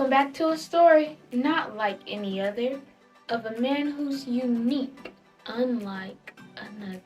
Welcome back to a story not like any other, of a man who's unique, unlike another.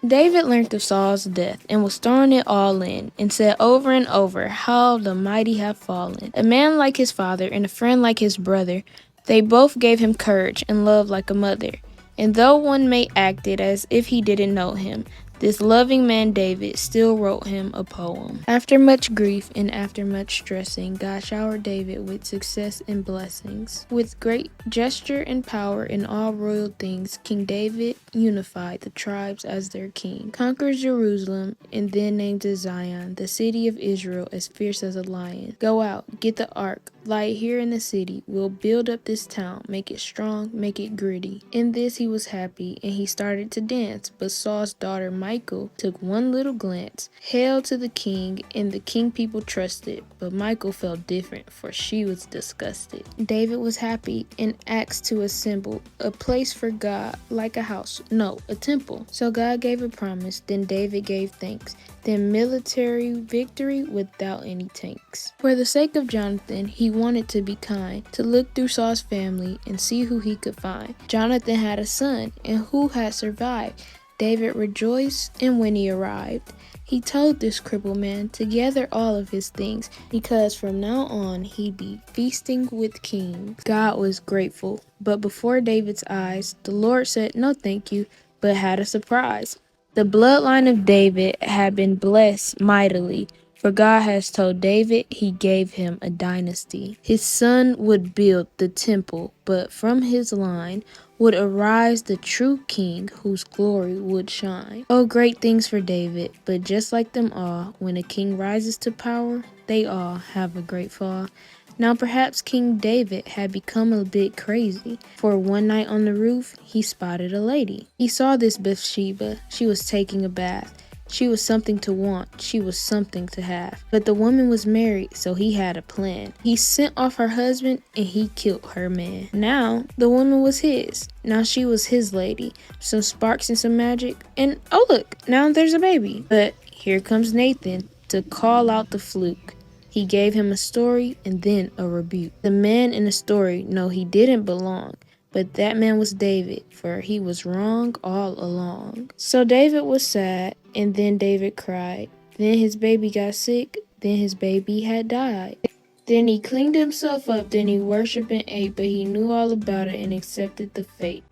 David learned of Saul's death and was throwing it all in, and said over and over how the mighty have fallen. A man like his father and a friend like his brother, they both gave him courage and love like a mother. And though one may act it as if he didn't know him, this loving man David still wrote him a poem. After much grief and after much stressing, God showered David with success and blessings. With great gesture and power in all royal things, King David unified the tribes as their king, conquered Jerusalem, and then named it Zion, the city of Israel, as fierce as a lion. Go out, get the ark, lie it here in the city. We'll build up this town, make it strong, make it gritty. In this he was happy, and he started to dance, but Saul's daughter Michal took one little glance. Hail to the king, and the king people trusted, but Michal felt different, for she was disgusted. David was happy and asked to assemble a place for God, like a house, no, a temple. So God gave a promise, then David gave thanks, then military victory without any tanks. For the sake of Jonathan, he wanted to be kind, to look through Saul's family and see who he could find. Jonathan had a son, and who had survived? David rejoiced, and when he arrived, he told this crippled man to gather all of his things, because from now on he'd be feasting with kings. God was grateful, but before David's eyes, the Lord said no thank you, but had a surprise. The bloodline of David had been blessed mightily, for God has told David he gave him a dynasty. His son would build the temple, but from his line would arise the true king whose glory would shine. Oh, great things for David, but just like them all, when a king rises to power, they all have a great fall. Now perhaps King David had become a bit crazy, for one night on the roof, he spotted a lady. He saw this Bathsheba. She was taking a bath. She was something to want, she was something to have. But the woman was married, so he had a plan. He sent off her husband and he killed her man. Now, the woman was his. Now she was his lady. Some sparks and some magic, and oh look, now there's a baby. But here comes Nathan to call out the fluke. He gave him a story and then a rebuke. The man in the story, no, he didn't belong. But that man was David, for he was wrong all along. So David was sad, and then David cried. Then his baby got sick, then his baby had died. Then he cleaned himself up, then he worshipped and ate, but he knew all about it and accepted the fate.